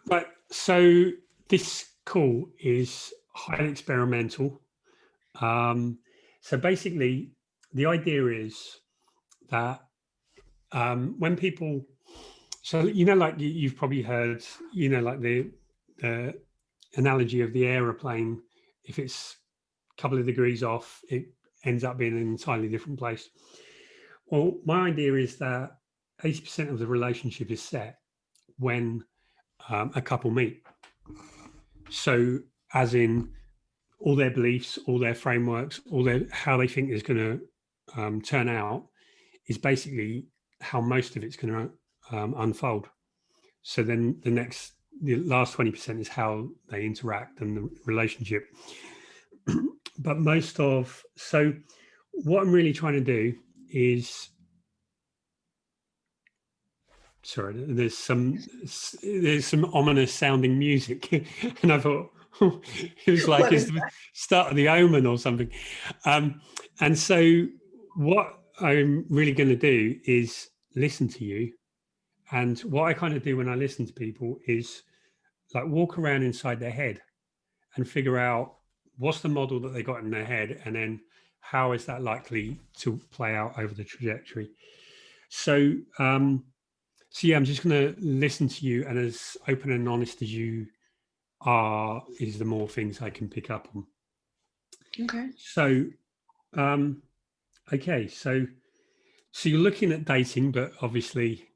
Right. So this call is highly experimental. So basically, the idea is that when people, so like you've probably heard, like the analogy of the aeroplane. If it's a couple of degrees off, it ends up being an entirely different place. Well, my idea is that 80% of the relationship is set when a couple meet. So, as in all their beliefs, all their frameworks, all their how they think is going to turn out is basically how most of it's going to unfold. So then the last 20% is how they interact and the relationship. But so what I'm really trying to do is, sorry, there's some ominous sounding music, and I thought it was like it's the start of the Omen or something. And so what I'm really going to do is listen to you. And what I kind of do when I listen to people is like walk around inside their head and figure out what's the model that they got in their head, and then how is that likely to play out over the trajectory. So, yeah, I'm just going to listen to you, and as open and honest as you are, is the more things I can pick up on. Okay. So, okay, so you're looking at dating, but obviously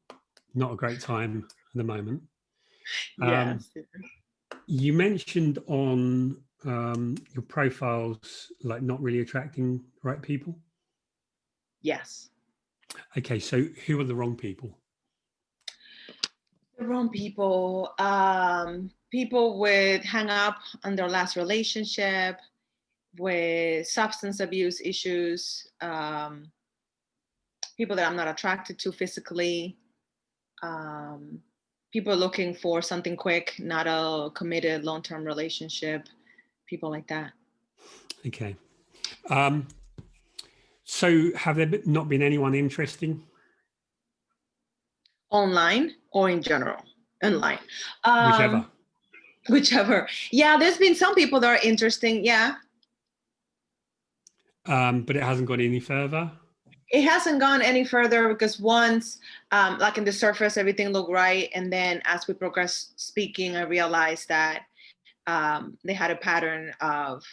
not a great time at the moment. Yes. You mentioned on your profiles like not really attracting the right people. Yes. Okay, so who are the wrong people? The wrong people. People with hang up on their last relationship, with substance abuse issues, people that I'm not attracted to physically, people looking for something quick, not a committed long-term relationship, people like that. Okay. So have there not been anyone interesting? Online or in general? Online. Whichever. Whichever. Yeah, there's been some people that are interesting. Yeah. But it hasn't gone any further. It hasn't gone any further because once, like in the surface, everything looked right. And then as we progressed speaking, I realized that they had a pattern of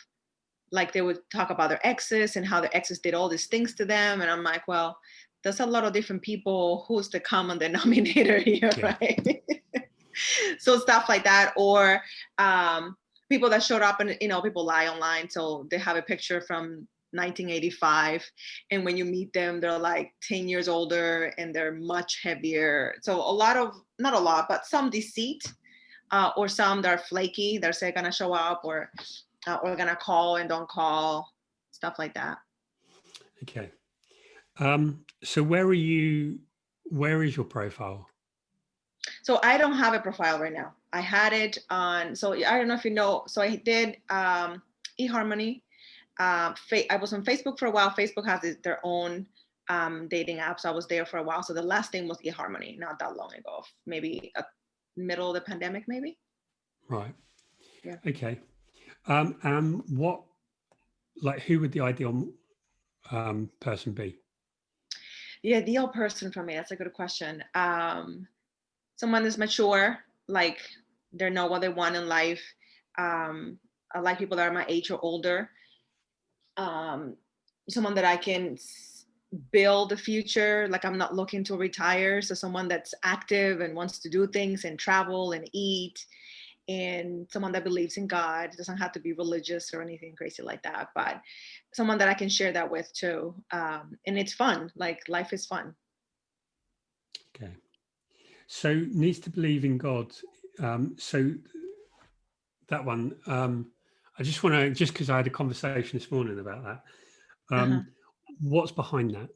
like they would talk about their exes and how their exes did all these things to them. And I'm like, well, there's a lot of different people. Who's the common denominator here, Yeah. right? So stuff like that. Or people that showed up and, people lie online. So they have a picture from 1985. And when you meet them, they're like 10 years older and they're much heavier. So a lot of, not a lot, but some deceit, or some that are flaky. They're say gonna show up or gonna call and don't call, stuff like that. Okay. So where is your profile? So I don't have a profile right now. I had it on, so I don't know if you know, so I did eHarmony. I was on Facebook for a while. Facebook has their own dating apps. I was there for a while. So the last thing was eHarmony, not that long ago, maybe middle of the pandemic, maybe. Right. Yeah. Okay. What, like, who would the ideal person be? The ideal person for me, that's a good question. Someone that's mature, like they know what they want in life. I like people that are my age or older. Someone that I can build a future, like I'm not looking to retire. So someone that's active and wants to do things and travel and eat, and someone that believes in God. It doesn't have to be religious or anything crazy like that, but someone that I can share that with too. And it's fun, like life is fun. Okay. So needs to believe in God. So that one, I just want to, just because I had a conversation this morning about that. Uh-huh. What's behind that?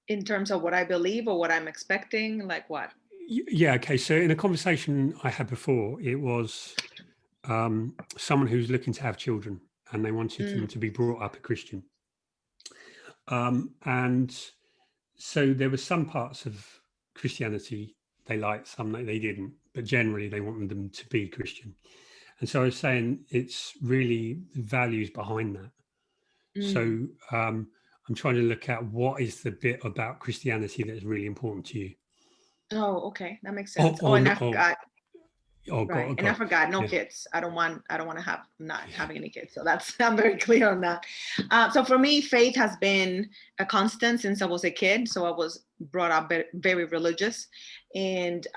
In terms of what I believe or what I'm expecting, like what? Yeah. Okay. So in a conversation I had before, it was someone who's looking to have children and they wanted them to be brought up a Christian. And so there were some parts of Christianity they liked, some they didn't, but generally they wanted them to be Christian. And so I was saying it's really values behind that. So I'm trying to look at what is the bit about Christianity that is really important to you. Oh, okay, that makes Or, sense. or, And I not- or, forgot. oh, Right. God, And I God. forgot, no Yeah. kids. I don't want to have not having any kids. So that's, I'm very clear on that. So for me, faith has been a constant since I was a kid. So I was brought up very religious, and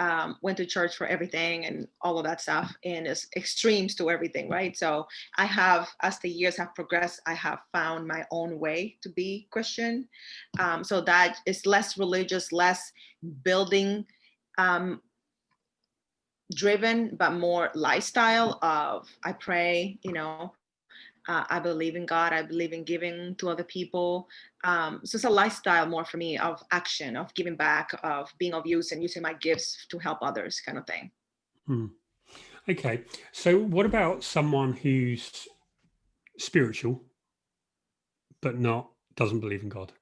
went to church for everything and all of that stuff. And it's extremes to everything, right? So I have, as the years have progressed, I have found my own way to be Christian. So that is less religious, less building driven, but more lifestyle of, I pray, I believe in God, I believe in giving to other people. So it's a lifestyle more for me of action, of giving back, of being of use and using my gifts to help others, kind of thing. Okay. So what about someone who's spiritual, but doesn't believe in God?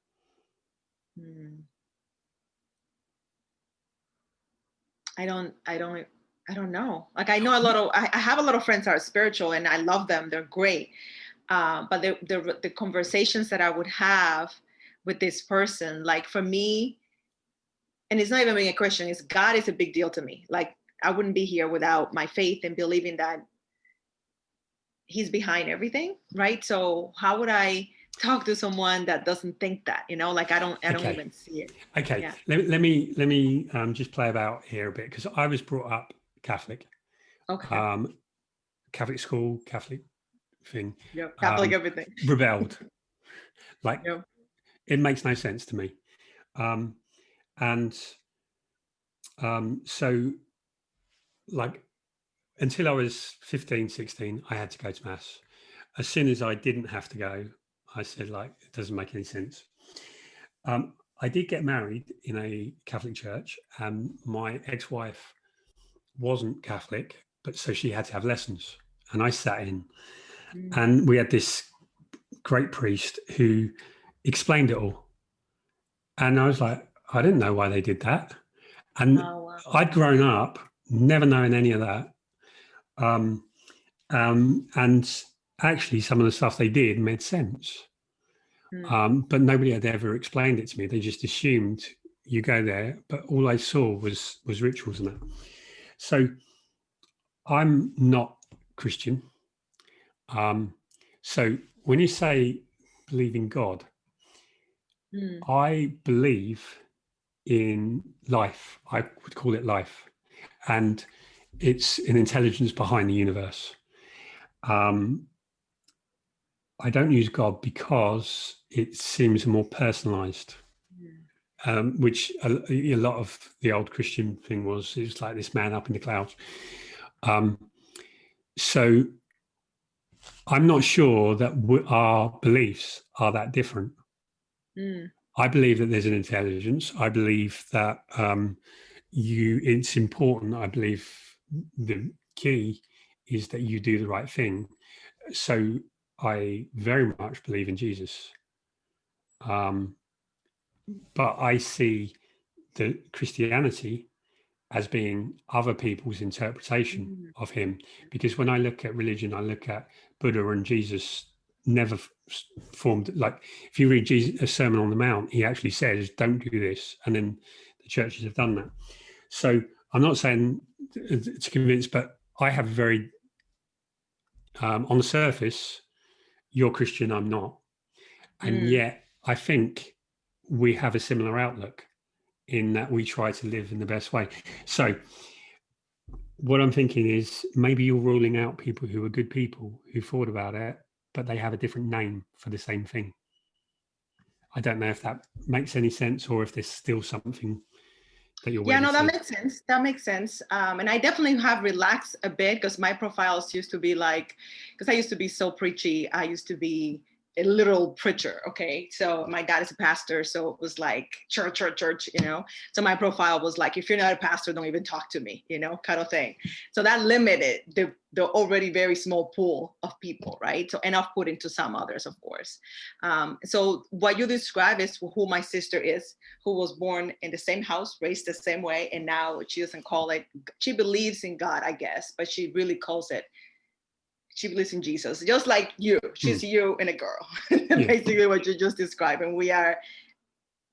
I don't know. Like, I know I have a lot of friends that are spiritual and I love them. They're great. But the conversations that I would have with this person, like, for me, and it's not even being a Christian, it's God is a big deal to me. Like, I wouldn't be here without my faith and believing that he's behind everything, right? So how would I talk to someone that doesn't think that, like, I don't Okay. even see it. Okay. Yeah. Let me just play about here a bit, because I was brought up Catholic. Okay. Catholic school, Catholic thing. Yep. Catholic everything. Rebelled. Like, Yep. it makes no sense to me. So, like, until I was 15, 16, I had to go to mass. As soon as I didn't have to go, I said, like, it doesn't make any sense. I did get married in a Catholic church, and my ex-wife wasn't Catholic, but so she had to have lessons, and I sat in, and we had this great priest who explained it all. And I was like, I didn't know why they did that. And I'd grown up never knowing any of that. And actually, some of the stuff they did made sense. But nobody had ever explained it to me. They just assumed you go there, but all I saw was rituals and that. So I'm not Christian. So when you say believe in God, I believe in life. I would call it life, and it's an intelligence behind the universe. I don't use God because it seems more personalized, which a lot of the old Christian thing was. It was like this man up in the clouds. So I'm not sure that our beliefs are that different. I believe that there's an intelligence. I believe that it's important. I believe the key is that you do the right thing. So I very much believe in Jesus. But I see the Christianity as being other people's interpretation of him. Because when I look at religion, I look at Buddha, and Jesus never formed, like, if you read Jesus, a Sermon on the Mount, he actually says, don't do this. And then the churches have done that. So I'm not saying to convince, but I have very, on the surface, you're Christian, I'm not. And yet I think we have a similar outlook in that we try to live in the best way. So what I'm thinking is maybe you're ruling out people who are good people who thought about it, but they have a different name for the same thing. I don't know if that makes any sense, or if there's still something that you're Yeah, no, that makes sense. That makes sense. And I definitely have relaxed a bit, because my profiles used to be like, because I used to be so preachy. I used to be a literal preacher. Okay. So my dad is a pastor. So it was like church, you know? So my profile was like, if you're not a pastor, don't even talk to me, you know, kind of thing. So that limited the already very small pool of people, right? So enough put into some others, of course. So what you describe is who my sister is, who was born in the same house, raised the same way. And now she doesn't call it, she believes in God, I guess, but she really calls it, she believes in Jesus, just like you. She's you and a girl, basically what you just described. And we are,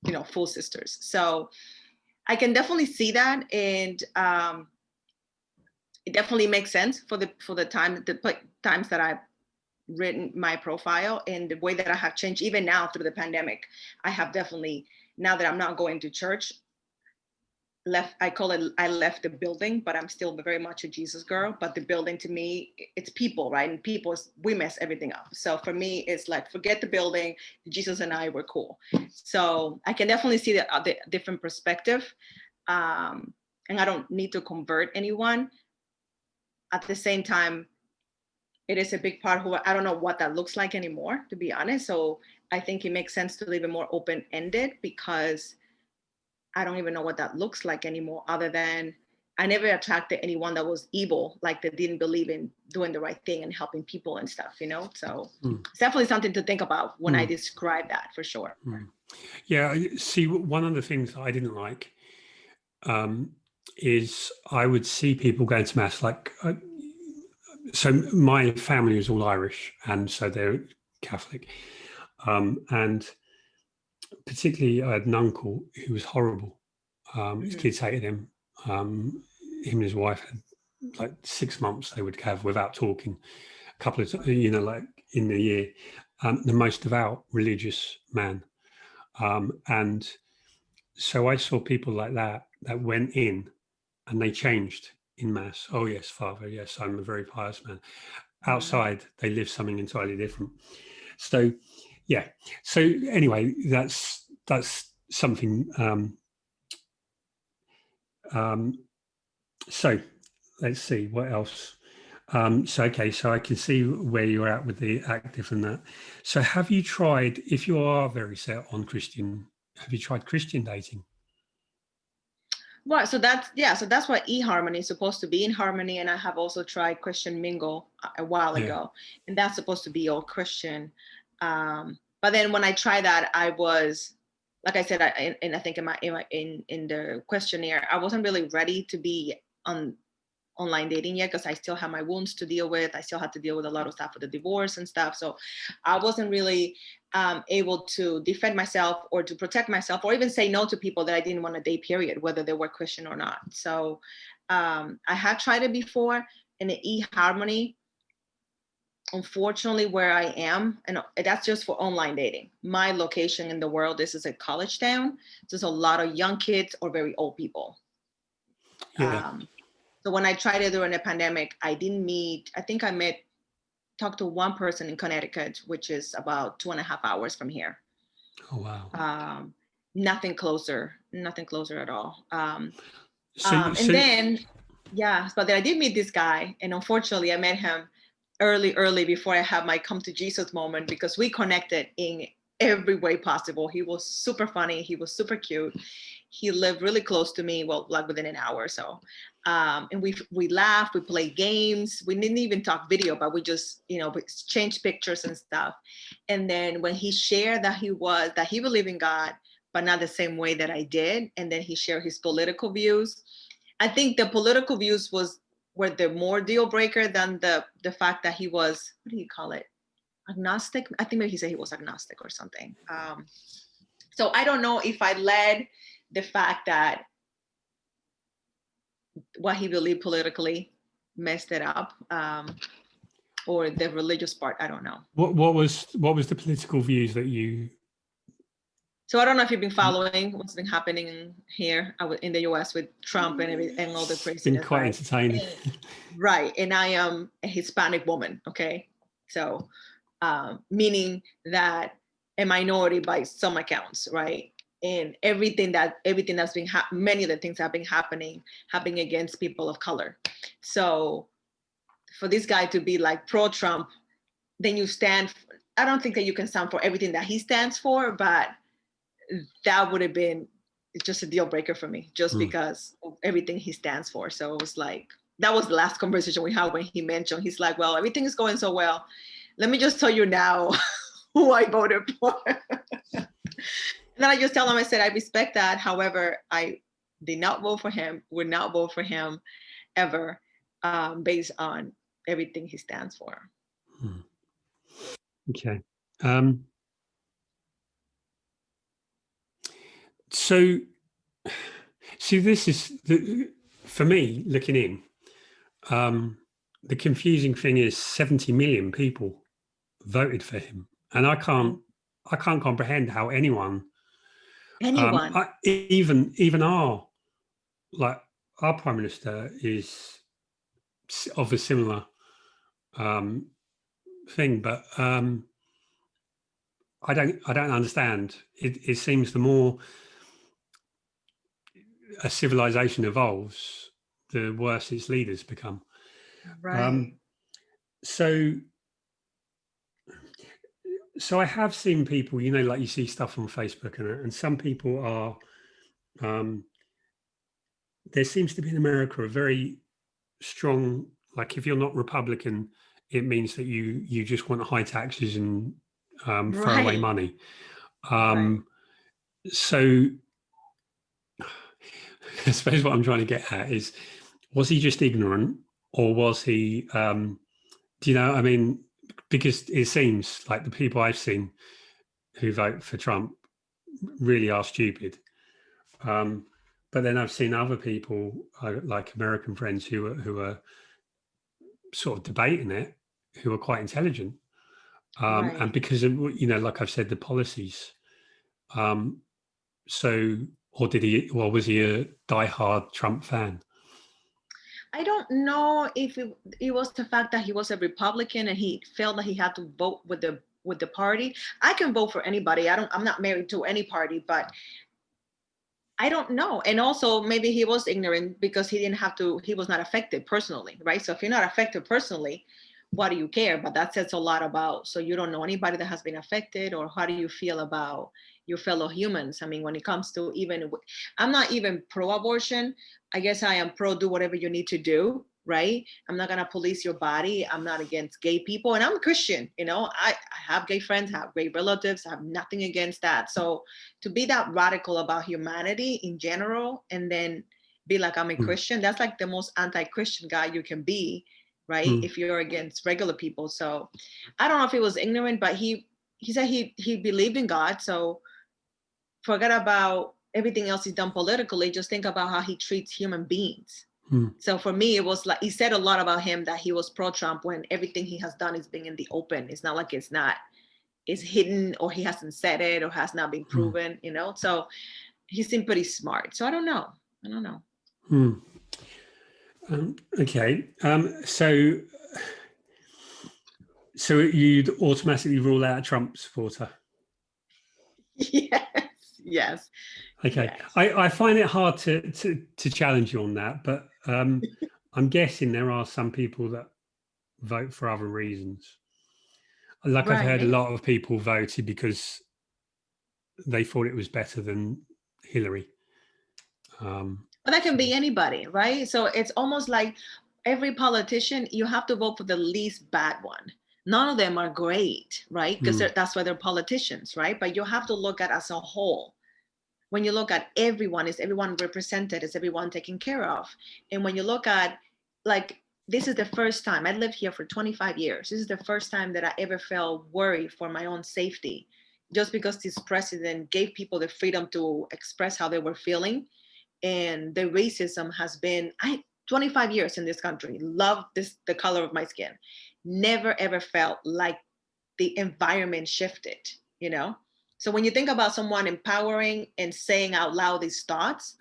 you know, full sisters. So I can definitely see that. And it definitely makes sense for the times that I've written my profile and the way that I have changed, even now through the pandemic. I have definitely, now that I'm not going to church, I left the building, but I'm still very much a Jesus girl. But the building, to me, it's people, right? And people, we mess everything up. So for me, it's like, forget the building. Jesus and I were cool. So I can definitely see the different perspective. And I don't need to convert anyone. At the same time, it is a big part who I don't know what that looks like anymore, to be honest. So I think it makes sense to leave it more open-ended, because I don't even know what that looks like anymore, other than I never attracted anyone that was evil, like that didn't believe in doing the right thing and helping people and stuff, you know? So it's definitely something to think about when I describe that, for sure. Yeah, see, one of the things I didn't like is I would see people going to mass, like, so my family is all Irish, and so they're Catholic. And particularly I had an uncle who was horrible. His kids hated him. Him and his wife had like 6 months they would have without talking, a couple of, you know, like in the year. The most devout religious man. And so I saw people like that went in and they changed in mass. Oh yes, Father, yes, I'm a very pious man. Outside, they live something entirely different. So yeah. So anyway, that's something. So let's see what else. So okay, so I can see where you're at with the active and that. So have you tried, if you are very set on Christian, have you tried Christian dating? Well, so that's what eHarmony is supposed to be, in Harmony. And I have also tried Christian Mingle a while ago, and that's supposed to be all Christian. But then when I tried that, I was, like I said, and I think in the questionnaire, I wasn't really ready to be on online dating yet, because I still have my wounds to deal with. I still had to deal with a lot of stuff with the divorce and stuff. So I wasn't really able to defend myself or to protect myself, or even say no to people that I didn't want to date, period, whether they were Christian or not. So I had tried it before in the eHarmony. Unfortunately, where I am, and that's just for online dating, my location in the world, this is a college town. So there's a lot of young kids or very old people. Yeah. So when I tried it during the pandemic, I didn't meet, I think I talked to one person in Connecticut, which is about 2.5 hours from here. Oh, wow. Nothing closer at all. So Then but then I did meet this guy, and unfortunately I met him early before I had my come to Jesus moment, because we connected in every way possible. He was super funny. He was super cute. He lived really close to me, well, like within an hour or so. And we laughed, we played games. We didn't even talk video, but we just, we exchanged pictures and stuff. And then when he shared that he believed in God, but not the same way that I did, and then he shared his political views. I think the political views were the more deal breaker than the fact that he was, what do you call it? Agnostic. I think maybe he said he was agnostic or something. So I don't know if I led the fact that what he believed politically messed it up, or the religious part. I don't know. What was the political views that you? So I don't know if you've been following what's been happening here in the U.S. with Trump and all the craziness. It's been quite entertaining. Right, and I am a Hispanic woman. Okay, so meaning that a minority by some accounts, right? And everything that's been many of the things that have been happening against people of color. So for this guy to be like pro-Trump, then you stand I don't think that you can stand for everything that he stands for, but that would have been just a deal breaker for me, just because of everything he stands for. So it was like, that was the last conversation we had when he mentioned, he's like, well, everything is going so well. Let me just tell you now who I voted for. And then I just tell him, I said, I respect that. However, I did not vote for him, would not vote for him ever, based on everything he stands for. Okay. So this is for me looking in. The confusing thing is 70 million people voted for him, and I can't comprehend how anyone, even our prime minister is of a similar thing, but I don't understand. It seems the more a civilization evolves, the worse its leaders become. Right. So I have seen people, like you see stuff on Facebook, and some people are. There seems to be in America a very strong, like if you're not Republican, it means that you just want high taxes and throw away money. So I suppose what I'm trying to get at is, was he just ignorant, or was he, do you know, I mean, because it seems like the people I've seen who vote for Trump really are stupid. But then I've seen other people, like American friends, who are sort of debating it, who are quite intelligent. And because of, like I've said, the policies. So, or was he a diehard Trump fan? I don't know if it was the fact that he was a Republican and he felt that he had to vote with the party. I can vote for anybody. I'm not married to any party, but I don't know. And also maybe he was ignorant because he was not affected personally, right? So if you're not affected personally, why do you care? But that says a lot about, so you don't know anybody that has been affected, or how do you feel about your fellow humans? I mean, when it comes to I'm not even pro-abortion. I guess I am pro do whatever you need to do, right? I'm not gonna police your body. I'm not against gay people, and I'm Christian, I have gay friends, have gay relatives, I have nothing against that. So to be that radical about humanity in general, and then be like, I'm a Christian, that's like the most anti-Christian guy you can be, right? If you're against regular people. So I don't know if he was ignorant, but he said he believed in God. So forget about everything else he's done politically. Just think about how he treats human beings. So for me, it was like, he said a lot about him, that he was pro-Trump when everything he has done is being in the open. It's not like it's hidden, or he hasn't said it, or has not been proven, So he seemed pretty smart. So I don't know. Okay. So you'd automatically rule out a Trump supporter? Yes. Okay. Yes. I find it hard to challenge you on that, but I'm guessing there are some people that vote for other reasons. Like I've heard a lot of people voted because they thought it was better than Hillary. But that can be anybody, right? So it's almost like every politician, you have to vote for the least bad one. None of them are great, right? Because that's why they're politicians, right? But you have to look at as a whole. When you look at everyone, is everyone represented? Is everyone taken care of? And when you look at, like, this is the first time, I lived here for 25 years. This is the first time that I ever felt worried for my own safety, just because this president gave people the freedom to express how they were feeling. And the racism has been, 25 years in this country, love the color of my skin. Never ever felt like the environment shifted, So when you think about someone empowering and saying out loud these thoughts,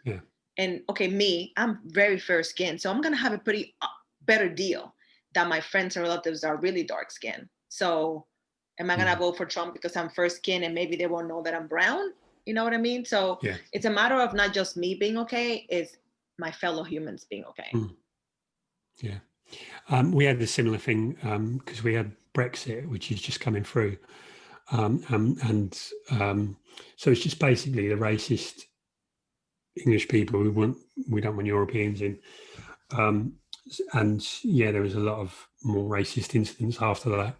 and okay, me, I'm very fair skinned, so I'm gonna have a pretty better deal than my friends and relatives are really dark skinned. So am I gonna vote for Trump because I'm fair skinned and maybe they won't know that I'm brown? You know what I mean? So it's a matter of not just me being okay, it's my fellow humans being okay. Yeah. We had a similar thing because we had Brexit, which is just coming through. So it's just basically the racist English people we don't want Europeans in. And yeah, there was a lot of more racist incidents after that.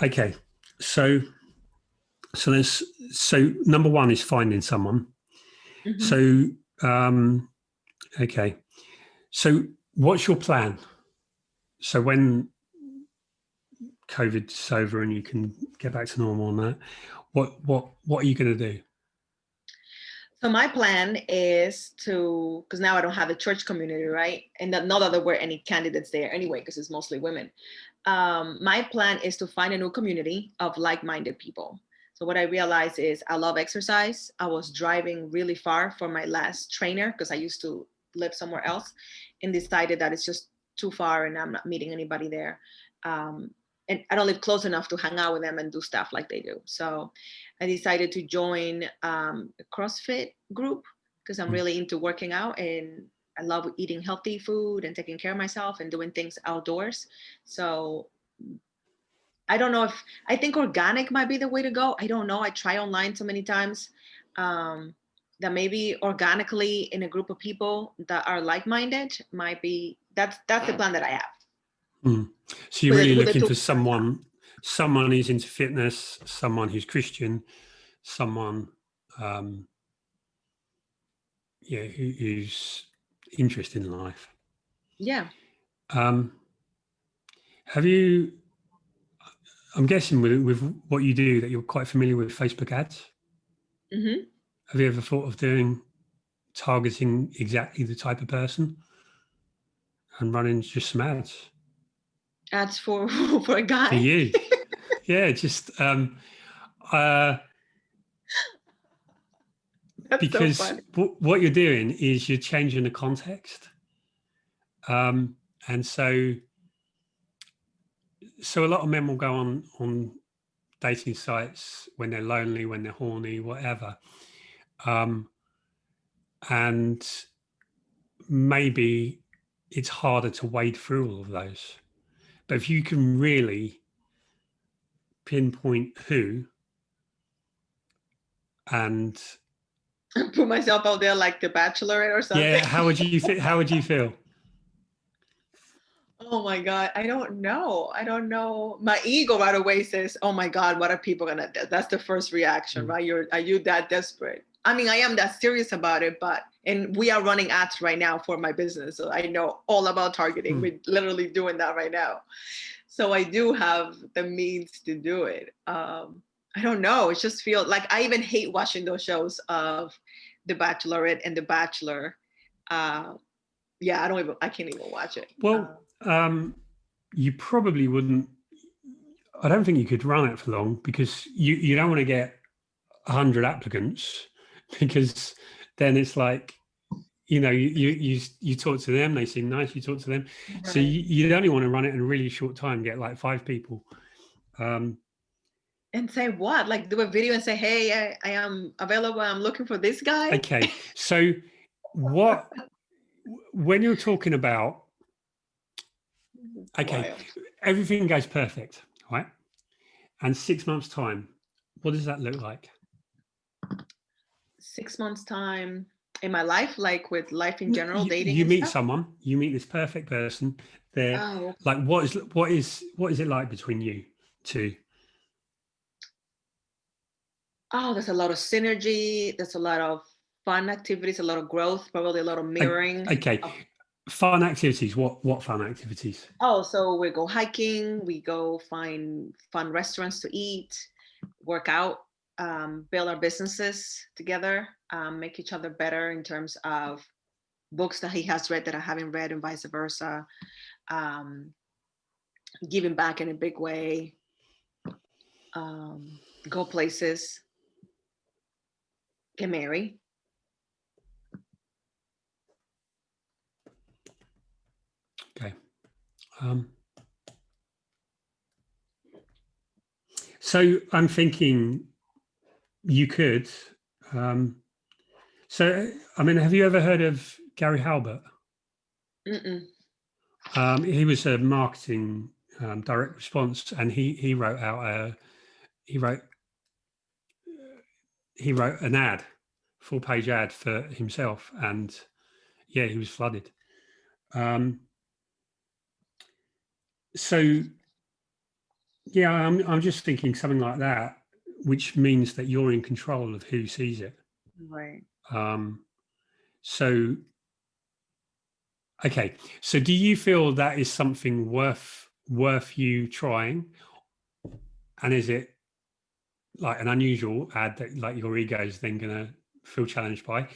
Okay, so number one is finding someone. Mhm. So okay, so what's your plan? So when COVID's over and you can get back to normal and that, what are you going to do? So my plan is to, because now I don't have a church community, right? And not that there were any candidates there anyway, because it's mostly women. My plan is to find a new community of like-minded people. So what I realized is I love exercise. I was driving really far for my last trainer because I used to live somewhere else, and decided that it's just too far and I'm not meeting anybody there. And I don't live close enough to hang out with them and do stuff like they do. So I decided to join a CrossFit group because I'm really into working out and I love eating healthy food and taking care of myself and doing things outdoors. So I don't know if I think organic might be the way to go. I don't know. I try online so many times that maybe organically in a group of people that are like-minded might be that's the plan that I have. So you're really looking for someone who's into fitness, someone who's Christian, someone who's interested in life. Yeah. Have you, I'm guessing with what you do that you're quite familiar with Facebook ads. Mm-hmm. Have you ever thought of targeting exactly the type of person and running just some ads? Ads for a guy? For you. Yeah, just because so what you're doing is you're changing the context. And so a lot of men will go on dating sites when they're lonely, when they're horny, whatever. And maybe it's harder to wade through all of those. But if you can really pinpoint who and put myself out there like the Bachelorette or something. Yeah, how would you feel? Oh my God, I don't know. My ego right away says, "Oh my God, what are people gonna do?" That's the first reaction, right? Are you that desperate? I mean, I am that serious about it, and we are running ads right now for my business, so I know all about targeting. We're literally doing that right now, so I do have the means to do it. I don't know. It just feels like I even hate watching those shows of The Bachelorette and The Bachelor. Yeah, I can't even watch it. Well, you probably wouldn't. I don't think you could run it for long because you don't want to get 100 applicants because then it's like, you talk to them, they seem nice, you talk to them. Right. So you only want to run it in a really short time, get like 5 people. And say what? Like do a video and say, hey, I am available. I'm looking for this guy. Okay. So when you're talking about, okay, everything goes perfect, right? And 6 months time, what does that look like? 6 months time in my life, like with life in general, dating. You meet someone, you meet this perfect person. They're like, what is it like between you two? Oh, there's a lot of synergy. There's a lot of fun activities, a lot of growth, probably a lot of mirroring. Okay. Fun activities. What fun activities? Oh, so we go hiking, we go find fun restaurants to eat, work out, build our businesses together, make each other better in terms of books that he has read that I haven't read and vice versa. Giving back in a big way, go places, get married. Okay. So I'm thinking you could. So, I mean, have you ever heard of Gary Halbert? Mm-mm. He was a marketing direct response, and he wrote out he wrote an ad, full page ad for himself, and yeah, he was flooded. So yeah, I'm just thinking something like that, which means that you're in control of who sees it. Right. So okay, so do you feel that is something worth you trying, and is it like an unusual ad that like your ego is then going to feel challenged by,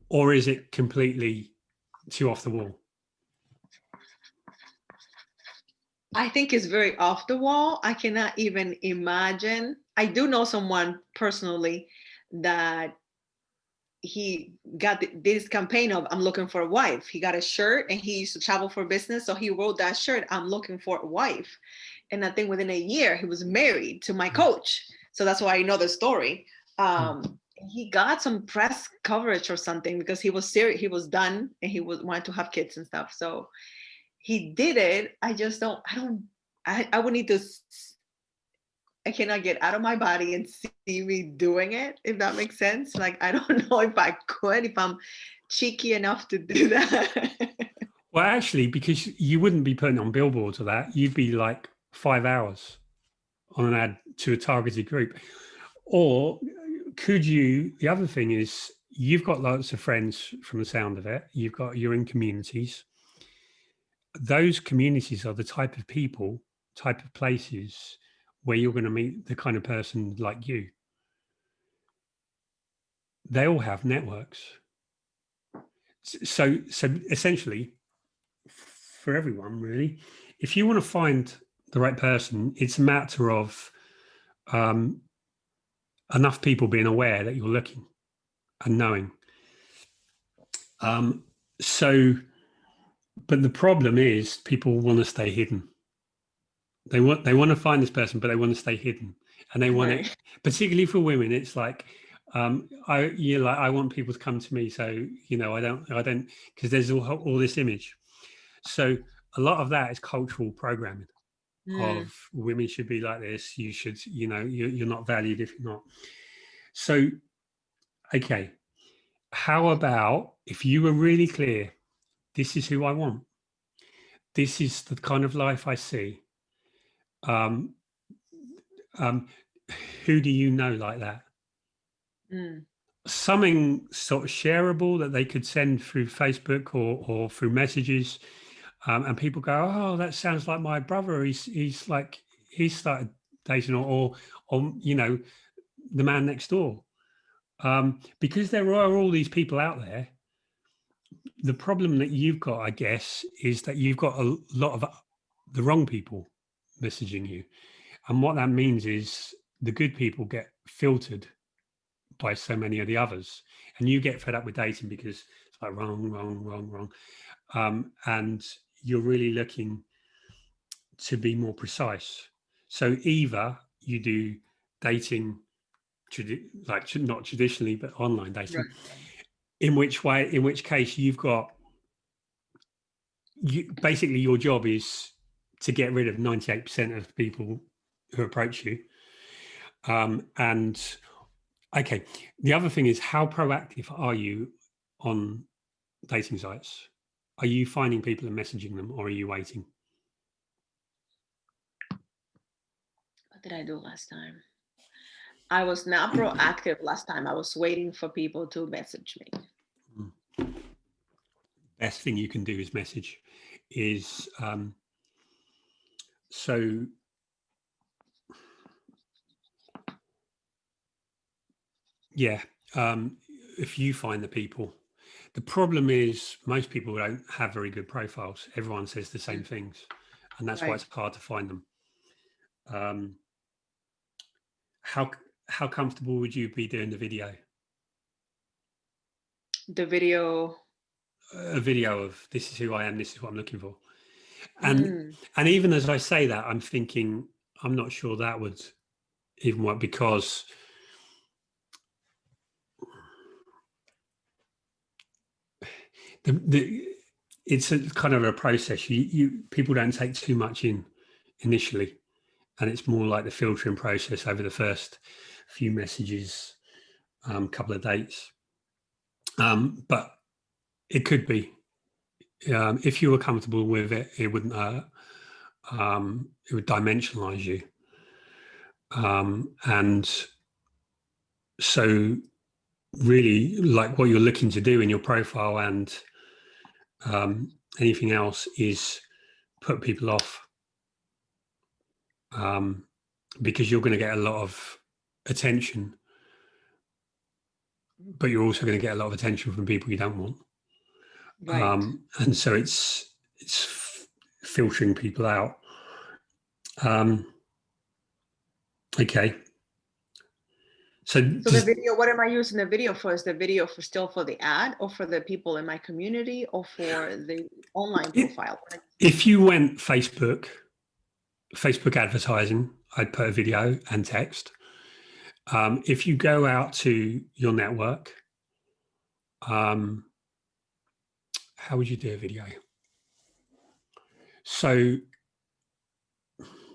or is it completely too off the wall? I think it's very off the wall. I cannot even imagine. I do know someone personally that he got this campaign of "I'm looking for a wife." He got a shirt, and he used to travel for business, so he wrote that shirt, "I'm looking for a wife," and I think within a year he was married to my coach. So that's why I know the story. He got some press coverage or something because he was serious. He was done, and he wanted to have kids and stuff. So he did it. I just don't. I would need to. I cannot get out of my body and see me doing it, if that makes sense. Like, I don't know if I could, if I'm cheeky enough to do that. Well, actually, because you wouldn't be putting on billboards or that, you'd be like 5 hours on an ad to a targeted group. Or could you, the other thing is, you've got lots of friends from the sound of it, you're in communities. Those communities are the type of people, type of places where you're going to meet the kind of person like you. They all have networks. So essentially, for everyone, really, if you want to find the right person, it's a matter of enough people being aware that you're looking and knowing. But the problem is people want to stay hidden. They want to find this person, but they want to stay hidden, and they want it, particularly for women. It's like, I want people to come to me, so I don't, because there's all this image. So a lot of that is cultural programming of women should be like this. You should, you're not valued if you're not. So, okay, how about if you were really clear, this is who I want. This is the kind of life I see. Who do you know like that? Something sort of shareable that they could send through Facebook or through messages, and people go, "Oh, that sounds like my brother. He's started dating, or the man next door." Because there are all these people out there. The problem that you've got, I guess, is that you've got a lot of the wrong people messaging you. And what that means is the good people get filtered by so many of the others. And you get fed up with dating because it's like wrong. And you're really looking to be more precise. So either you do dating, not traditionally, but online dating. Right. In which case you've got, basically your job is to get rid of 98% of people who approach you. And okay, the other thing is, how proactive are you on dating sites? Are you finding people and messaging them, or are you waiting? What did I do last time? I was not proactive last time. I was waiting for people to message me. Best thing you can do is message. So yeah, if you find the people, the problem is most people don't have very good profiles. Everyone says the same things, and that's why it's hard to find them. How comfortable would you be doing the video? The video. A video of this is who I am, this is what I'm looking for. And even as I say that, I'm thinking, I'm not sure that would even work, because it's a kind of a process. People don't take too much in. initially, and it's more like the filtering process over the first few messages, couple of dates. But it could be, if you were comfortable with it, it wouldn't hurt. It would dimensionalize you. And so really, like, what you're looking to do in your profile and anything else is put people off, because you're going to get a lot of attention, but you're also going to get a lot of attention from people you don't want. Right. And so it's filtering people out. Okay. So the video, what am I using the video for? Is the video for still for the ad, or for the people in my community, or for the online profile? If you went Facebook advertising, I'd put a video and text. If you go out to your network, how would you do a video? So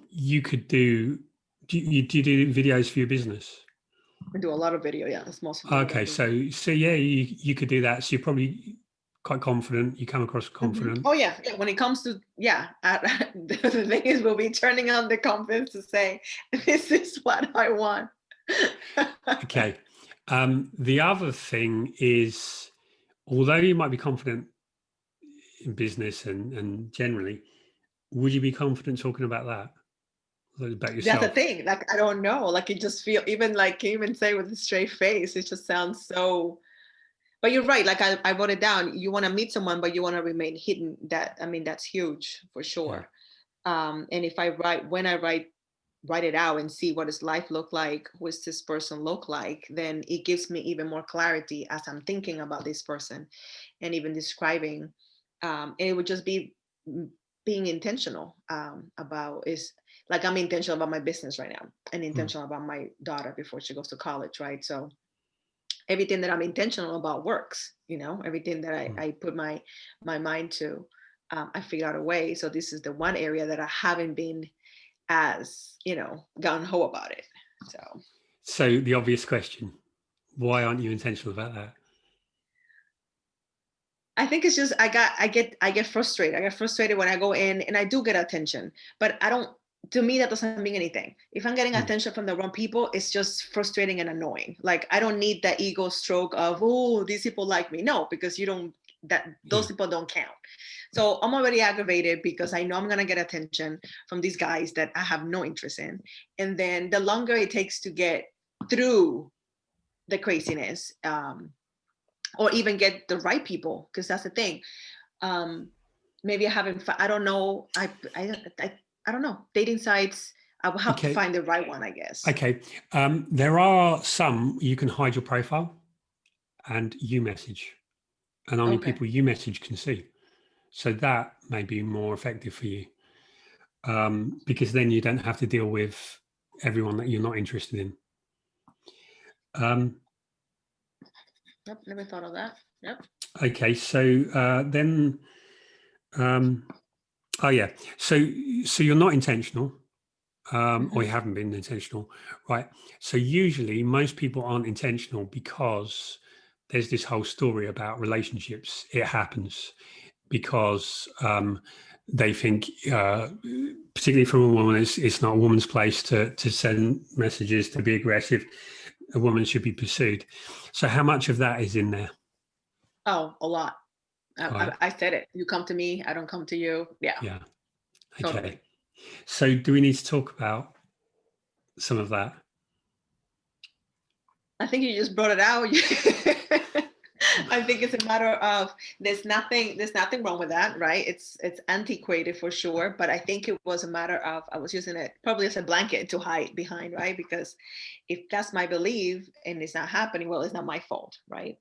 you could do you do videos for your business? I do a lot of video, yeah. It's mostly okay. So yeah, you could do that. So you're probably quite confident. You come across confident. Oh yeah. When it comes to the thing is, we'll be turning on the confidence to say, this is what I want. Okay. The other thing is, although you might be confident in business and generally, would you be confident talking about that? About yourself? That's the thing. Like, I don't know. Like, it just feel, even say with a straight face, it just sounds so. But you're right. Like, I wrote it down. You want to meet someone, but you want to remain hidden. That's huge for sure. Yeah. And if I write it out and see what his life look like, who does this person look like, then it gives me even more clarity as I'm thinking about this person and even describing. And it would just be being intentional about is. Like, I'm intentional about my business right now and intentional about my daughter before she goes to college, right? So everything that I'm intentional about works, everything that I put my mind to, I figure out a way. So this is the one area that I haven't been as, gung-ho about it. So the obvious question, why aren't you intentional about that? I think it's just, I get frustrated. I get frustrated when I go in, and I do get attention, but to me, that doesn't mean anything. If I'm getting attention from the wrong people, it's just frustrating and annoying. Like, I don't need that ego stroke of, oh, these people like me. No, because those people don't count. So I'm already aggravated because I know I'm going to get attention from these guys that I have no interest in. And then the longer it takes to get through the craziness, or even get the right people, because that's the thing. Maybe I don't know. I don't know. Dating sites, I will have to find the right one, I guess. Okay. There are some you can hide your profile and you message, and only people you message can see. So that may be more effective for you, because then you don't have to deal with everyone that you're not interested in. Yep, never thought of that. Yep. Okay, so then, oh yeah, so you're not intentional, or you haven't been intentional, right? So usually most people aren't intentional because there's this whole story about relationships. It happens because they think, particularly from a woman, it's not a woman's place to send messages, to be aggressive. A woman should be pursued. So how much of that is in there? Oh, a lot. I said it. You come to me, I don't come to you. Yeah. Yeah. Okay. Totally. So do we need to talk about some of that? I think you just brought it out. I think it's a matter of there's nothing wrong with that, right? It's antiquated for sure, but I think it was a matter of I was using it probably as a blanket to hide behind, right? Because if that's my belief and it's not happening, well, it's not my fault, right?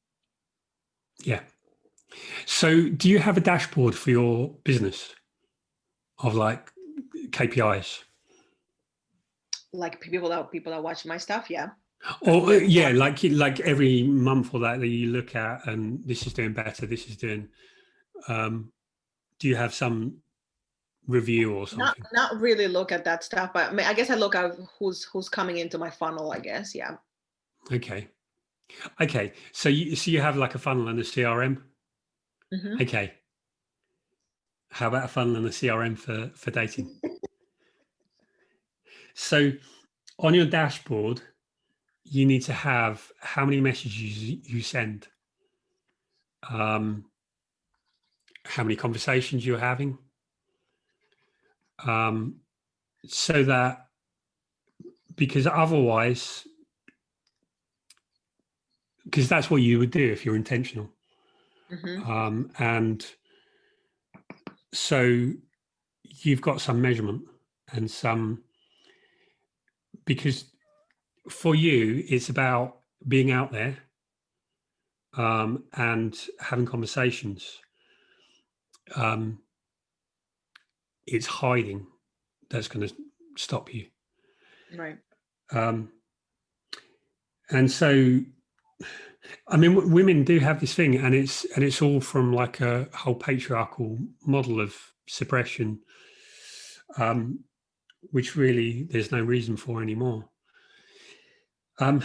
Yeah. So do you have a dashboard for your business of like KPIs? Like people that watch my stuff, yeah. Or yeah, like every month or that you look at, and this is doing better, this is doing. Do you have some review or Not something? not really look at that stuff, but I guess I look at who's coming into my funnel, I guess. Yeah. Okay. Okay. So you have like a funnel and a CRM. Hmm. Okay. How about a funnel and a CRM for dating? So on your dashboard, you need to have how many messages you send, um, how many conversations you're having, um, so that because otherwise, because that's what you would do if you're intentional. Hmm. And so you've got some measurement and some, because for you, it's about being out there and having conversations. Um, it's hiding that's going to stop you. Right. Um, and so, I mean, women do have this thing, and it's all from like a whole patriarchal model of suppression, um, which really there's no reason for anymore. Um,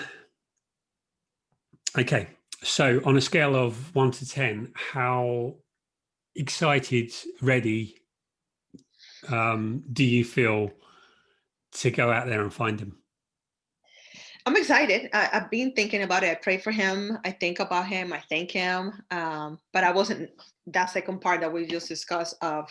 okay, so on a scale of 1 to 10, how excited, ready do you feel to go out there and find him? I'm excited. I've been thinking about it. I pray for him. I think about him. I thank him. But I wasn't that second part that we just discussed of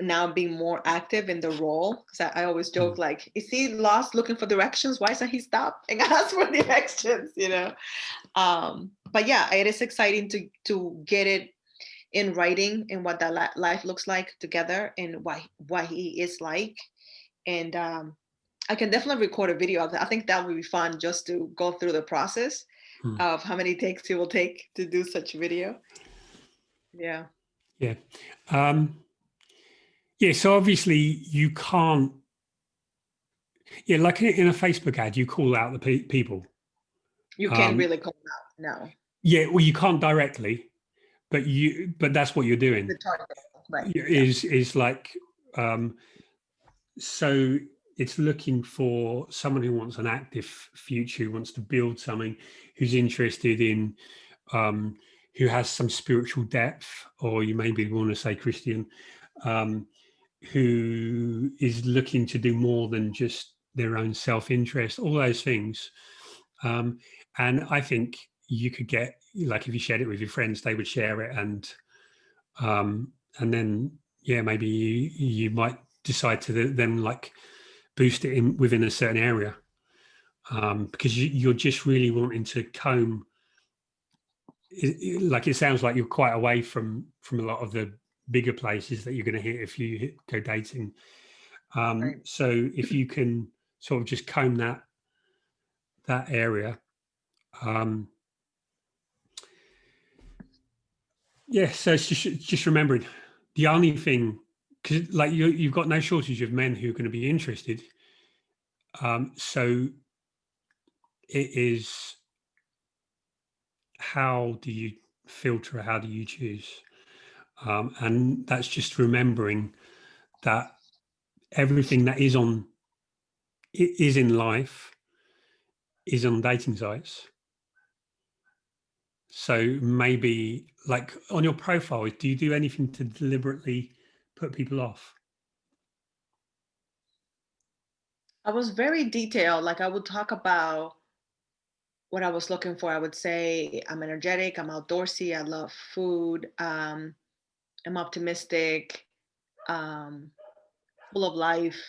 now being more active in the role. Because I always joke, like, is he lost looking for directions? Why doesn't he stop and ask for directions? But yeah, it is exciting to get it in writing and what that life looks like together and what he is like. And I can definitely record a video of that. I think that would be fun just to go through the process Hmm. of how many takes it will take to do such a video. Yeah. Yeah. Yeah. So obviously you can't, yeah, like in a Facebook ad, you call out the people. You can Um, really call it out. No. yeah. Well, you can't directly, but that's what you're doing The target. Right. Yeah. is like, um, so it's looking for someone who wants an active future, who wants to build something, who's interested in, um, who has some spiritual depth, or you maybe want to say Christian, um, who is looking to do more than just their own self-interest, all those things. And I think you could get, like, if you shared it with your friends, they would share it, and then yeah, maybe you might decide to then like boost it in within a certain area, because you're just really wanting to comb. Like it sounds like you're quite away from a lot of the bigger places that you're going to hit if you go dating. Right. So if you can sort of just comb that area, um, yeah. So it's just remembering the only thing, because like you've got no shortage of men who are going to be interested. So it is, how do you filter? How do you choose? And that's just remembering that everything that is in life is on dating sites. So maybe like on your profile, do you do anything to deliberately put people off? I was very detailed. Like I would talk about what I was looking for. I would say I'm energetic, I'm outdoorsy, I love food, I'm optimistic, um, full of life.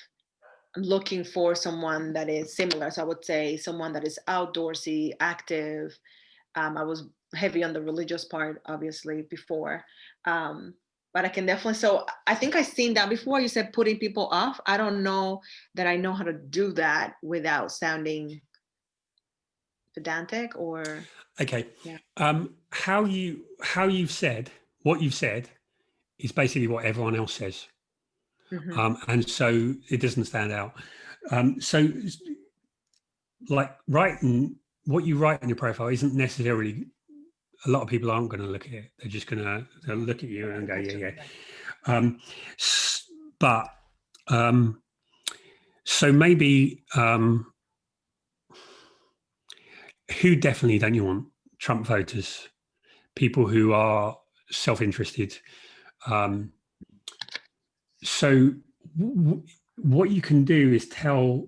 I'm looking for someone that is similar. So I would say someone that is outdoorsy, active. I was heavy on the religious part, obviously, before. Um, but I can definitely, so I think I've seen that before. You said putting people off. I don't know that I know how to do that without sounding pedantic or, Okay. yeah. How you've said what you've said is basically what everyone else says. Hmm. And so it doesn't stand out. So like writing what you write in your profile isn't necessarily, a lot of people aren't going to look at it. They're just going to look at you and go, yeah, yeah. But so maybe who definitely don't you want? Trump voters, people who are self-interested. So what you can do is tell,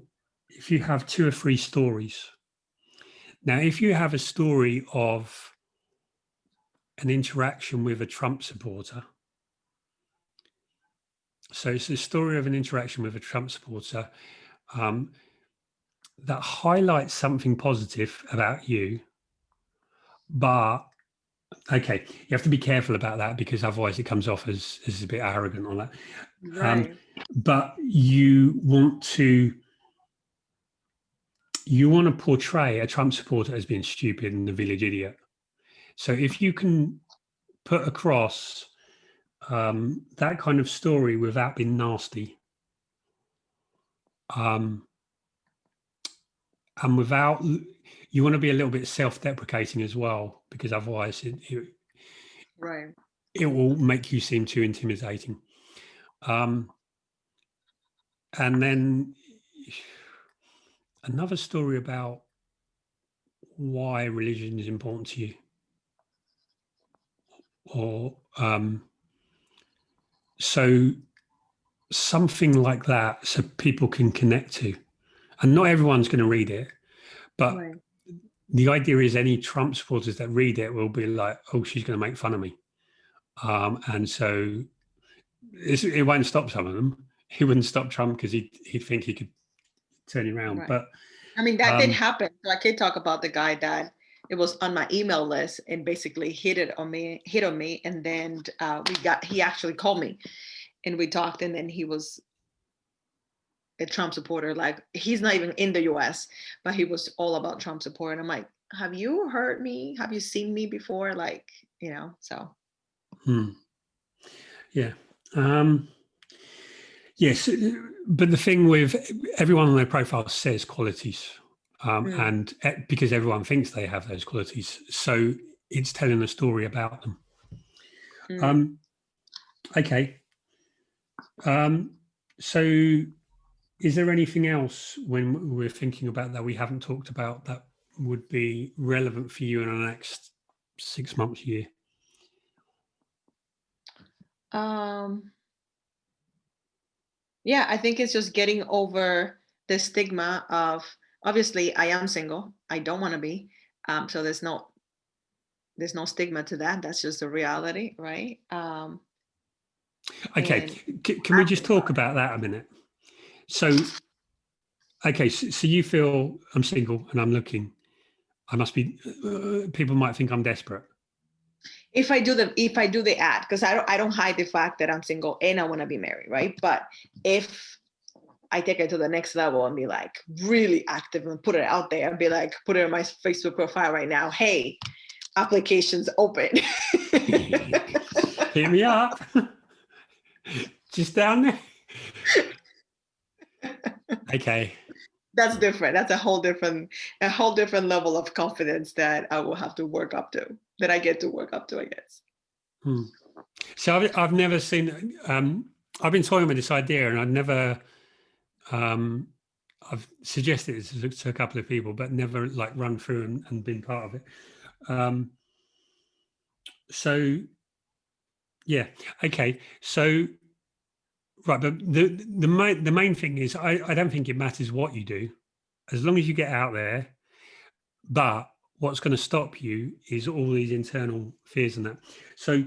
if you have 2 or 3 stories. Now, if you have a story of an interaction with a Trump supporter, so it's a story of an interaction with a Trump supporter that highlights something positive about you, but okay, you have to be careful about that because otherwise it comes off as a bit arrogant on that. Right. But you want to portray a Trump supporter as being stupid and a village idiot. So if you can put across that kind of story without being nasty, and without, you want to be a little bit self-deprecating as well, because otherwise Right. it will make you seem too intimidating. And then another story about why religion is important to you, or so something like that, so people can connect to. And not everyone's going to read it, but Right. the idea is any Trump supporters that read it will be like, oh, she's going to make fun of me. And so it won't stop some of them. He wouldn't stop Trump because he'd think he could turn it around. Right. But I mean, that did happen. So I could talk about the guy that it was on my email list and basically hit on me. And then he actually called me and we talked, and then he was a Trump supporter. Like, he's not even in the US, but he was all about Trump support. And I'm like, have you heard me? Have you seen me before? Like, so. Yeah. Yes. But the thing with everyone on their profile says qualities, and because everyone thinks they have those qualities. So it's telling a story about them. Okay. So is there anything else when we're thinking about that we haven't talked about that would be relevant for you in the next 6 months, year? Yeah, I think it's just getting over the stigma of, obviously I am single. I don't want to be. So there's no stigma to that. That's just the reality, right? Okay, can we just talk about that a minute? So, okay, so you feel I'm single and I'm looking. I must be. People might think I'm desperate. If I do the ad, because I don't hide the fact that I'm single and I want to be married, right? But if I take it to the next level and be like really active and put it out there and be like, put it on my Facebook profile right now. Hey, applications open. Hit me up. Just down there. Okay. That's different. That's a whole different level of confidence that I will have to work up to, that I get to work up to, I guess. So I've never seen, I've been toying with this idea and I've never, I've suggested it to a couple of people, but never like run through and been part of it. So yeah, okay. So right, but the main thing is I don't think it matters what you do, as long as you get out there. But what's going to stop you is all these internal fears and that. So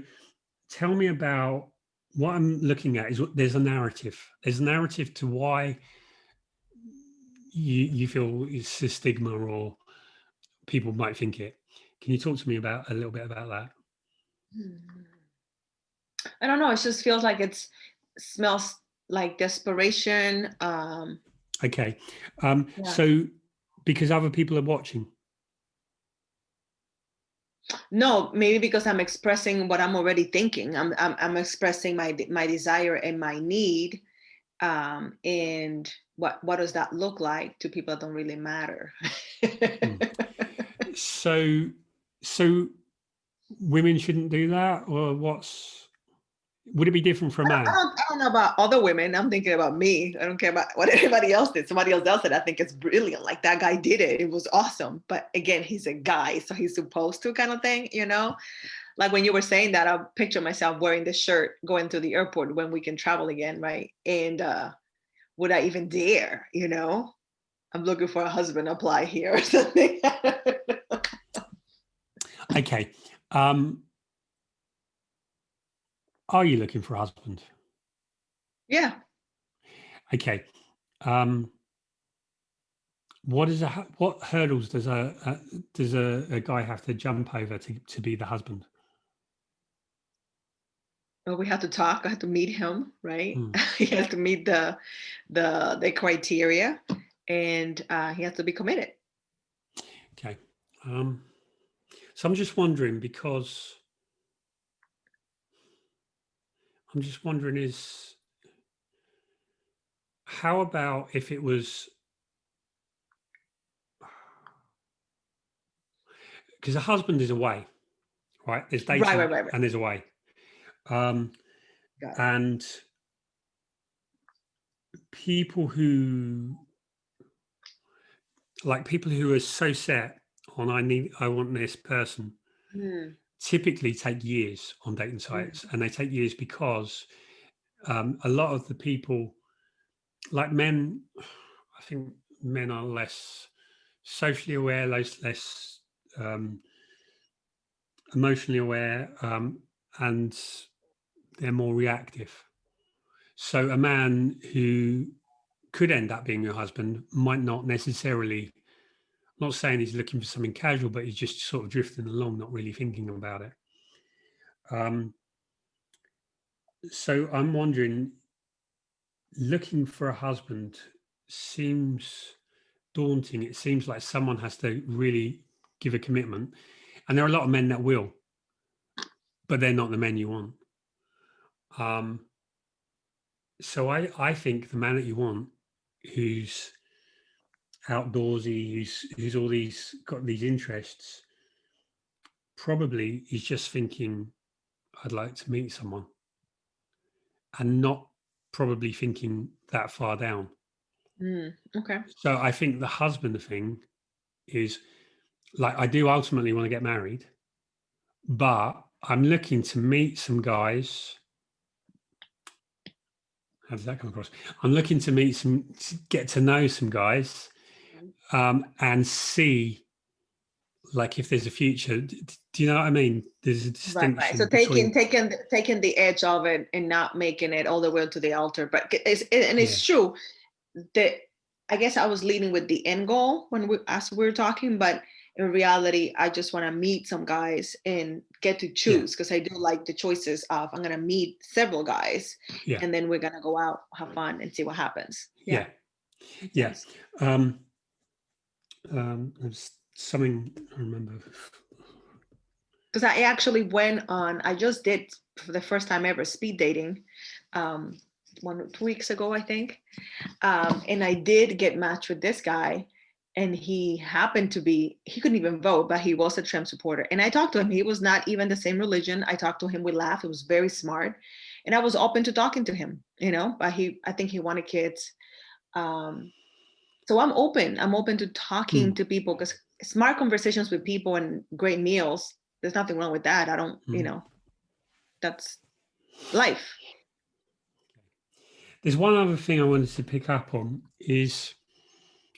tell me about what I'm looking at. Is there's a narrative. There's a narrative to why you feel it's a stigma or people might think it. Can you talk to me about a little bit about that? I don't know. It just feels like it smells like desperation. Okay. Yeah. So because other people are watching. No, maybe because I'm expressing what I'm already thinking. I'm expressing my desire and my need. And what does that look like to people that don't really matter? So women shouldn't do that, or what's Would it be different for a man? I don't know about other women. I'm thinking about me. I don't care about what anybody else did. Somebody else does it. I think it's brilliant. Like that guy did it. It was awesome. But again, he's a guy, so he's supposed to kind of thing, you know? Like when you were saying that, I picture myself wearing this shirt going to the airport when we can travel again, right? And would I even dare, you know? I'm looking for a husband, apply here or something. Okay. Are you looking for a husband? Yeah. Okay. What hurdles does a guy have to jump over to be the husband? Well, we have to talk. I have to meet him, right? Hmm. He has to meet the criteria, and he has to be committed. Okay. So I'm just wondering is how about if it was, because a husband is away, right? There's Right, dating right, right, right. and there's away. Um, Got it. and people who people who are so set on I want this person Mm, typically take years on dating mm, sites, and they take years because a lot of the people, like men, I think men are less socially aware, less um, emotionally aware, and they're more reactive. So a man who could end up being your husband might not necessarily, not saying he's looking for something casual, but he's just sort of drifting along, not really thinking about it. Um, so I'm wondering, looking for a husband seems daunting. It seems like someone has to really give a commitment. And there are a lot of men that will, but they're not the men you want. Um, so I think the man that you want, who's outdoorsy, who's all these got these interests, probably is just thinking, I'd like to meet someone, and not probably thinking that far down. okay. So I think the husband thing is like, I do ultimately want to get married, but I'm looking to meet some guys. How does that come across? I'm looking to get to know some guys, and see like if there's a future. Do you know what I mean? There's a Right, right. So distinction between, taking the edge of it and not making it all the way to the altar. But yeah, it's true that I guess I was leading with the end goal when we were talking, but in reality, I just want to meet some guys and get to yeah, choose because I do like the choices of I'm gonna meet several guys yeah, and then we're gonna go out, have fun, and see what happens. Yeah, yeah, makes yeah. sense. Um, there's something I remember. Because I actually went on, I just did for the first time ever speed dating, 2 weeks ago, I think. And I did get matched with this guy, and he happened to be, he couldn't even vote, but he was a Trump supporter. And I talked to him. He was not even the same religion. I talked to him, we laughed. It was very smart. And I was open to talking to him, you know, but I think he wanted kids. Um, so I'm open. I'm open to talking Mm, to people because smart conversations with people and great meals, there's nothing wrong with that. I don't, mm. that's life. There's one other thing I wanted to pick up on is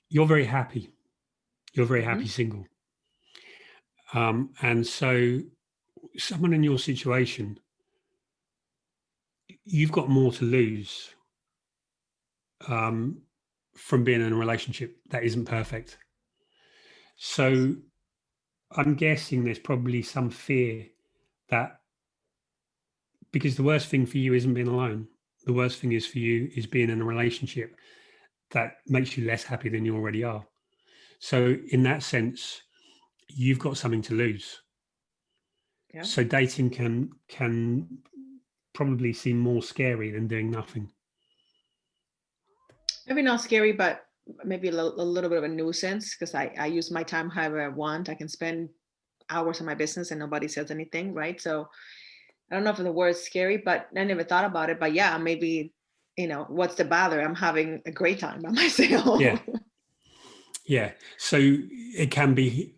you're very happy. You're very Mhm. happy single. And so someone in your situation, you've got more to lose, um, from being in a relationship that isn't perfect. So I'm guessing there's probably some fear that, because the worst thing for you isn't being alone. The worst thing is for you is being in a relationship that makes you less happy than you already are. So in that sense, you've got something to lose. Yeah. So dating can probably seem more scary than doing nothing. Maybe not scary, but maybe a little bit of a nuisance because I use my time however I want. I can spend hours on my business and nobody says anything, right? So I don't know if the word is scary, but I never thought about it. But yeah, maybe, what's the bother? I'm having a great time by Yeah, myself. yeah. So it can be,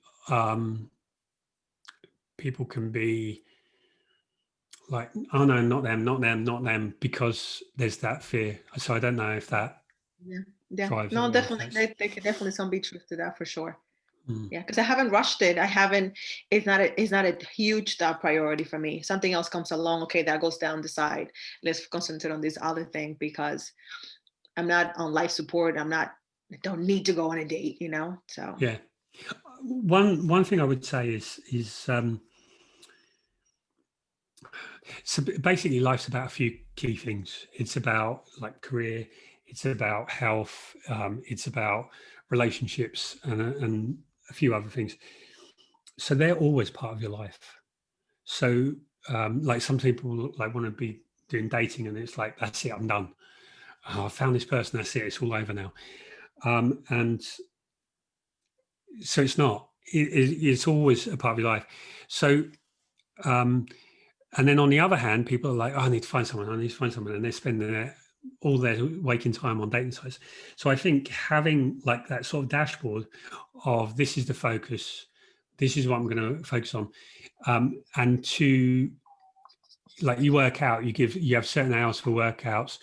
people can be like, oh no, not them, not them, not them, because there's that fear. So I don't know if that Yeah. Yeah. drives it No, or if definitely. that's. There could definitely some be truth to that for sure. Mm, Yeah, because I haven't rushed it. I haven't. It's not a huge top priority for me. Something else comes along. Okay, that goes down the side. Let's concentrate on this other thing because I'm not on life support. I don't need to go on a date. So yeah. One thing I would say is so basically life's about a few key things. It's about like career, it's about health, it's about relationships, and a few other things. So they're always part of your life. So like some people like want to be doing dating, and it's like, that's it, I'm done. Oh, I found this person, that's it, it's all over now. And so it's not. It's always a part of your life. So um, and then on the other hand, people are like, oh, I need to find someone, I need to find someone, and they're spending all their waking time on dating sites. So I think having like that sort of dashboard of, this is the focus, this is what I'm going to focus on, and to, like, you work out, you have certain hours for workouts,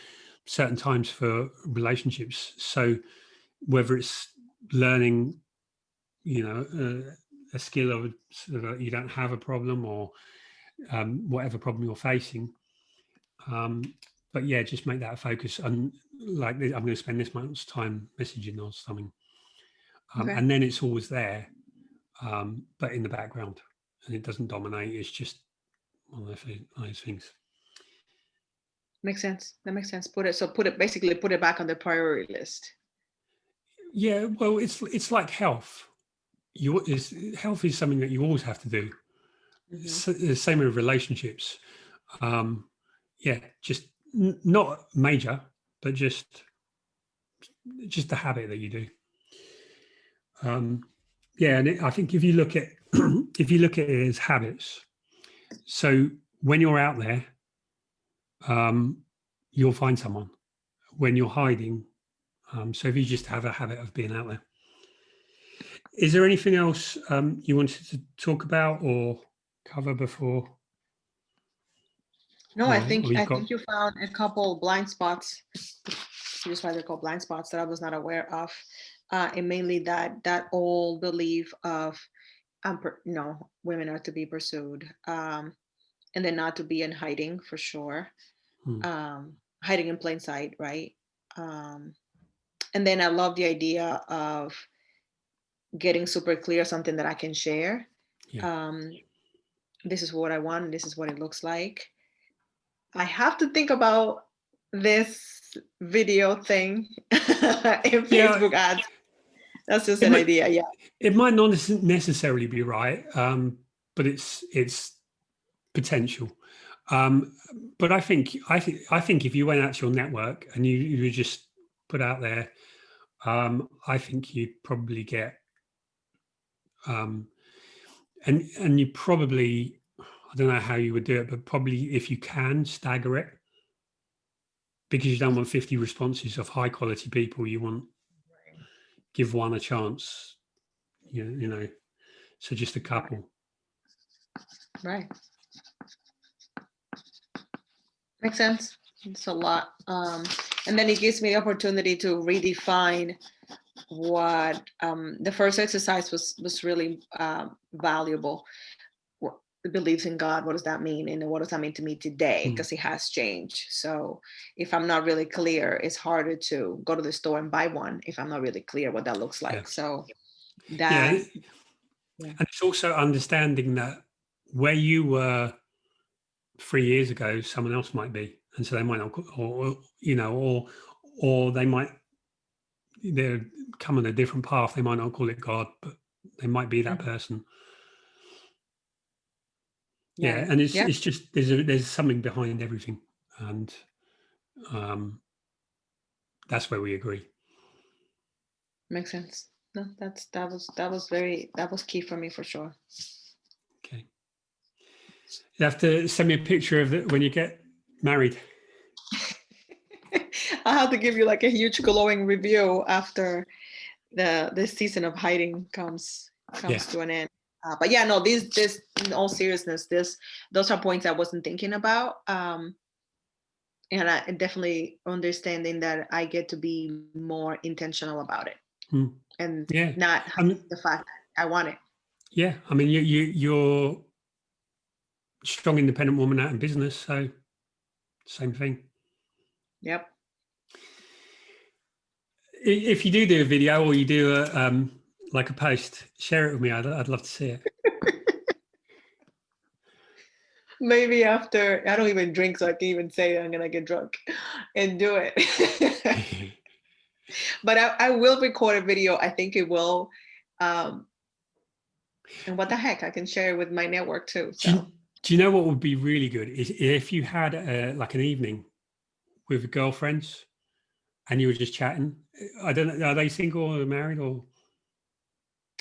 certain times for relationships. So whether it's learning, a skill, of so that you don't have a problem, or whatever problem you're facing. But yeah, just make that a focus. And like, I'm going to spend this much time messaging or something. okay, And then it's always there, but in the background, and it doesn't dominate. It's just one of those things. makes sense. That makes sense. Basically put it back on the priority list. Yeah, well, it's like health. Health is something that you always have to do. Hmm. The same with relationships. Um, yeah, just not major, but just a habit that you do. Um, yeah, and I think if you look at if you look at it as habits, so when you're out there, um, you'll find someone. When you're hiding, so if you just have a habit of being out there. Is there anything else you wanted to talk about or cover before, No, I or think you've I got? think you found a couple blind spots. Just why they're called blind spots that I was not aware of, and mainly that old belief of women are to be pursued, and then not to be in hiding for sure, Hmm, hiding in plain sight, right? Um, and then I love the idea of getting super clear, something that I can share. yeah, Um, this is what I want. This is what it looks like. I have to think about this video thing in yeah. Facebook ads. That's just It an might idea. Yeah. it might not necessarily be right, but it's potential. Um, but I think if you went out to your network and you just put out there, I think you'd probably get, um, and you probably, I don't know how you would do it, but probably if you can stagger it, because you don't want 50 responses of high quality people. You want, give one a chance. So just a Right. couple. Right. Makes sense. It's a lot. And then it gives me the opportunity to redefine what the first exercise was really valuable. The beliefs in God, what does that mean? And what does that mean to me today? Hmm. Because it has changed. So if I'm not really clear, it's harder to go to the store and buy one if I'm not really clear what that looks Yeah, like. So yeah, that, and yeah. it's also understanding that where you were 3 years ago, someone else might be, and so they might not, or they might, they're come on a different path. They might not call it God, but they might be that Mhm. person. Yeah, Right. and it's Yeah. it's just there's something behind everything, and um, that's where we agree. Makes sense. No, that was key for me for sure. Okay. You have to send me a picture of it when you get married. I'll have to give you like a huge glowing review after this season of hiding comes Yeah. to an end. But yeah, no, this in all seriousness, those are points I wasn't thinking about. And I definitely understanding that I get to be more intentional about it, and Yeah. not the fact that I want it. Yeah, I mean, you're a strong, independent woman out in business, so same thing. Yep. If you do a video or you do a like a post, share it with me. I'd love to see it. Maybe after I don't even drink, so I can even say I'm gonna get drunk and do it. But I will record a video. I think it will. And what the heck, I can share it with my network too. So. Do you know what would be really good is if you had like an evening with girlfriends and you were just chatting. I don't know, are they single or married or?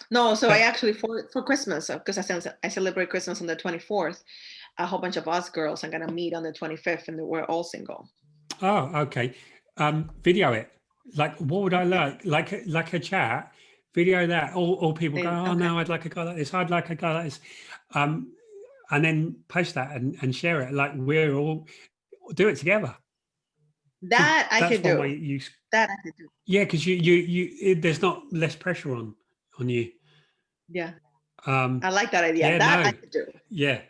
No, so I actually for Christmas, because I celebrate Christmas on the 24th. A whole bunch of us girls are gonna meet on the 25th, and we're all single. Oh, okay. Video it. Like, what would I like? Like a chat. Video that. All people go, oh no, I'd like a guy like this. I'd like a guy like this. And then post that and share it. Like we're all do it together. That I could do. That I could do. Yeah, because there's not less pressure on you. Yeah. I like that idea. Yeah, that I could do. Yeah.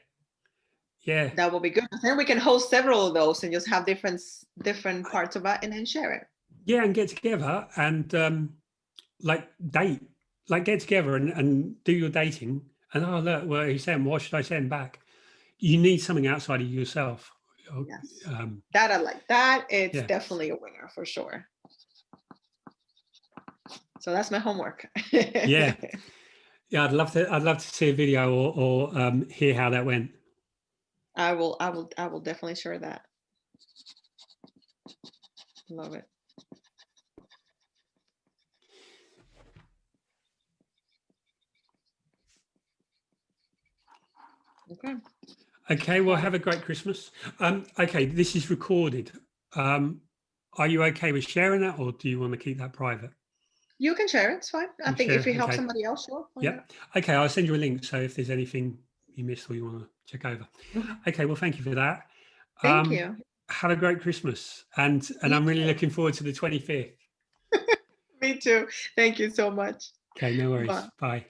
Yeah. That will be good. Then we can host several of those and just have different parts of it and then share it. Yeah, and get together and like date, like get together and do your dating. And oh look, well he's saying, what should I send back? You need something outside of yourself. Yes. That I like. That it's definitely a winner for sure. So that's my homework. Yeah. Yeah, I'd love to see a video or hear how that went. I will definitely share that. Love it. Okay, well, have a great Christmas. Okay, this is recorded. Are you okay with sharing that, or do you want to keep that private? You can share it. It's fine. I think if you help somebody else, sure. Yeah. Okay, I'll send you a link. So if there's anything you missed or you want to check over. Okay, well, thank you for that. Thank you. Have a great Christmas, and I'm really looking forward to the 25th. Me too. Thank you so much. Okay, no worries. Bye.